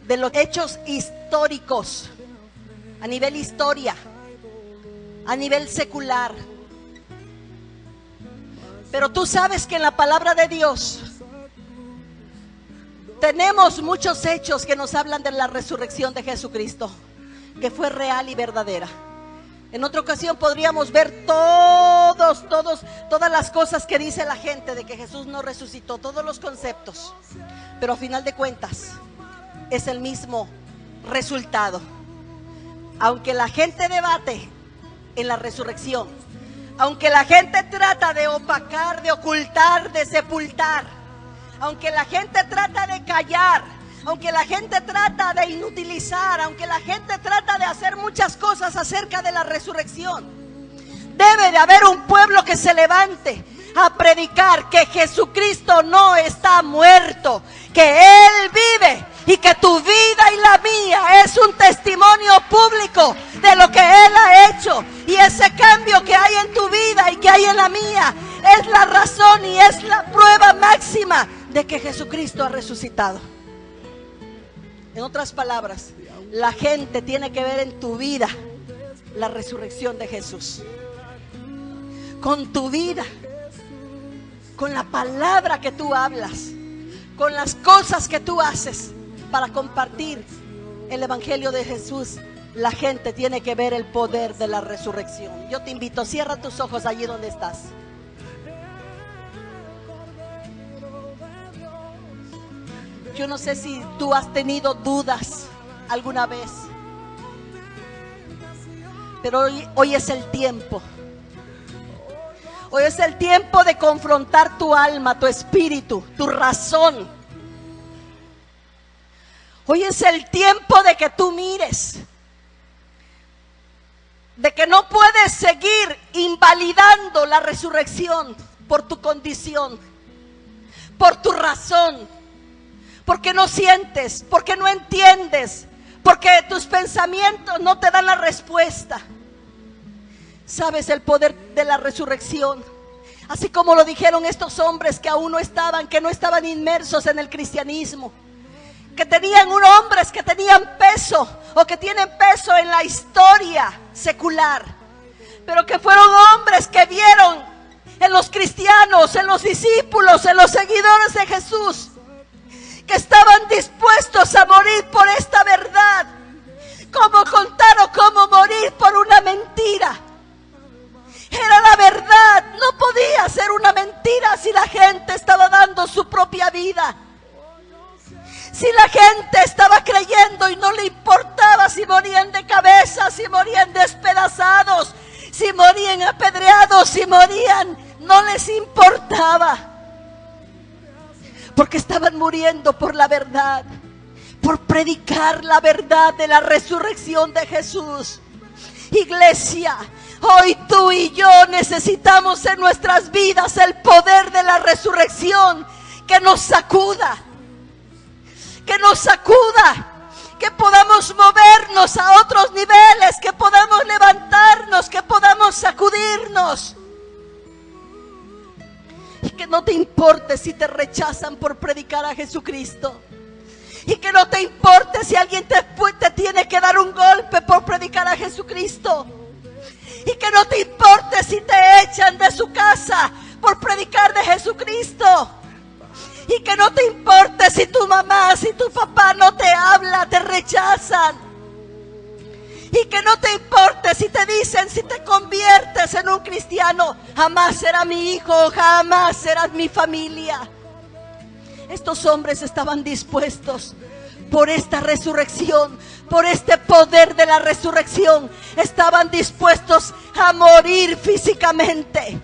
de los hechos históricos, a nivel historia, a nivel secular. Pero tú sabes que en la palabra de Dios tenemos muchos hechos que nos hablan de la resurrección de Jesucristo, que fue real y verdadera. En otra ocasión podríamos ver todas las cosas que dice la gente de que Jesús no resucitó, todos los conceptos, pero a final de cuentas es el mismo resultado. Aunque la gente debate en la resurrección, aunque la gente trata de opacar, de ocultar, de sepultar, aunque la gente trata de callar, aunque la gente trata de inutilizar, aunque la gente trata de hacer muchas cosas acerca de la resurrección, debe de haber un pueblo que se levante a predicar que Jesucristo no está muerto, que Él vive, y que tu vida y la mía es un testimonio público de lo que Él ha hecho. Y ese cambio que hay en tu vida y que hay en la mía es la razón y es la prueba máxima de que Jesucristo ha resucitado. En otras palabras, la gente tiene que ver en tu vida la resurrección de Jesús. Con tu vida, con la palabra que tú hablas, con las cosas que tú haces para compartir el evangelio de Jesús, la gente tiene que ver el poder de la resurrección. Yo te invito, cierra tus ojos allí donde estás. Yo no sé si tú has tenido dudas alguna vez, pero hoy es el tiempo. Hoy es el tiempo de confrontar tu alma, tu espíritu, tu razón. Hoy es el tiempo de que tú mires, de que no puedes seguir invalidando la resurrección por tu condición, por tu razón, porque no sientes, porque no entiendes, porque tus pensamientos no te dan la respuesta. ¿Sabes el poder de la resurrección? Así como lo dijeron estos hombres que aún no estaban inmersos en el cristianismo, que tenían hombres que tenían peso o que tienen peso en la historia secular, pero que fueron hombres que vieron en los cristianos, en los discípulos, en los seguidores de Jesús, que estaban dispuestos a morir por esta verdad. ¿Cómo contar o cómo morir por una mentira? Era la verdad, no podía ser una mentira si la gente estaba dando su propia vida. Si la gente estaba creyendo y no le importaba si morían de cabeza, si morían despedazados, si morían apedreados, si morían, no les importaba. Porque estaban muriendo por la verdad, por predicar la verdad de la resurrección de Jesús. Iglesia, hoy tú y yo necesitamos en nuestras vidas el poder de la resurrección que nos sacuda, que que podamos movernos a otros niveles, que podamos levantarnos, que podamos sacudirnos. Y que no te importe si te rechazan por predicar a Jesucristo. Y que no te importe si alguien te tiene que dar un golpe por predicar a Jesucristo. Y que no te importe si te echan de su casa por predicar de Jesucristo. Y que no te importe si tu mamá, si tu papá no te habla, te rechazan. Y que no te importe si te dicen, si te conviertes en un cristiano, jamás será mi hijo, jamás serás mi familia. Estos hombres estaban dispuestos por esta resurrección, por este poder de la resurrección. Estaban dispuestos a morir físicamente,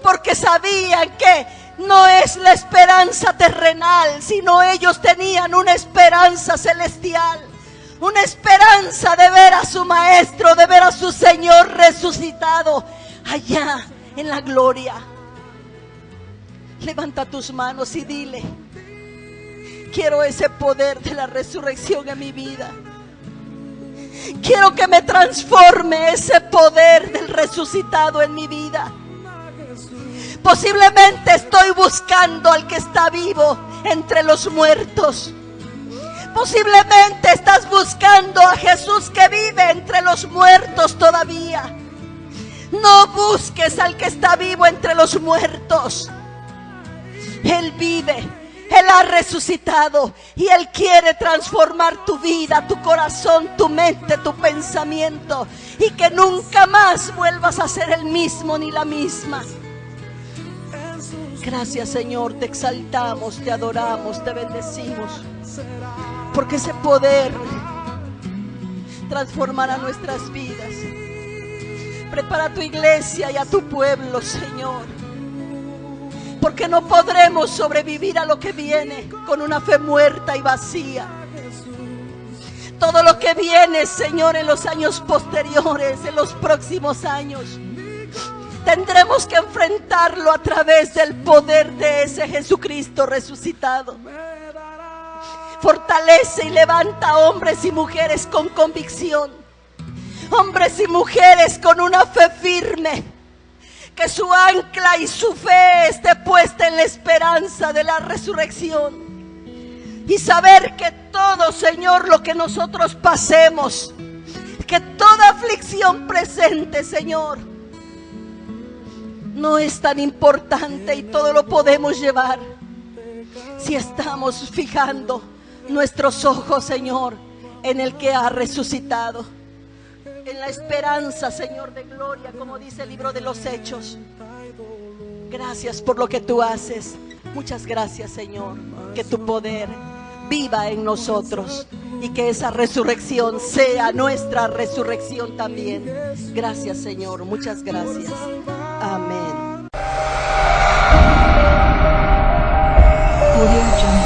porque sabían que no es la esperanza terrenal, sino ellos tenían una esperanza celestial, una esperanza de ver a su maestro, de ver a su Señor resucitado allá en la gloria. Levanta tus manos y dile: quiero ese poder de la resurrección en mi vida. Quiero que me transforme ese poder del resucitado en mi vida. Posiblemente estoy buscando al que está vivo entre los muertos. Posiblemente estás buscando a Jesús que vive entre los muertos todavía. No busques al que está vivo entre los muertos. Él vive, Él ha resucitado y Él quiere transformar tu vida, tu corazón, tu mente, tu pensamiento, y que nunca más vuelvas a ser el mismo ni la misma. Gracias, Señor, te exaltamos, te adoramos, te bendecimos, porque ese poder transformará nuestras vidas. Prepara a tu iglesia y a tu pueblo, Señor, porque no podremos sobrevivir a lo que viene con una fe muerta y vacía. Todo lo que viene, Señor, en los años posteriores, en los próximos años, tendremos que enfrentarlo a través del poder de ese Jesucristo resucitado. Fortalece y levanta hombres y mujeres con convicción, hombres y mujeres con una fe firme, que su ancla y su fe esté puesta en la esperanza de la resurrección, y saber que todo, Señor, lo que nosotros pasemos, que toda aflicción presente, Señor, no es tan importante, y todo lo podemos llevar si estamos fijando nuestros ojos, Señor, en el que ha resucitado, en la esperanza, Señor, de gloria, como dice el libro de los Hechos. Gracias por lo que tú haces. Muchas gracias, Señor, que tu poder viva en nosotros y que esa resurrección sea nuestra resurrección también. Gracias, Señor, muchas gracias. Amén. Audio Jungle.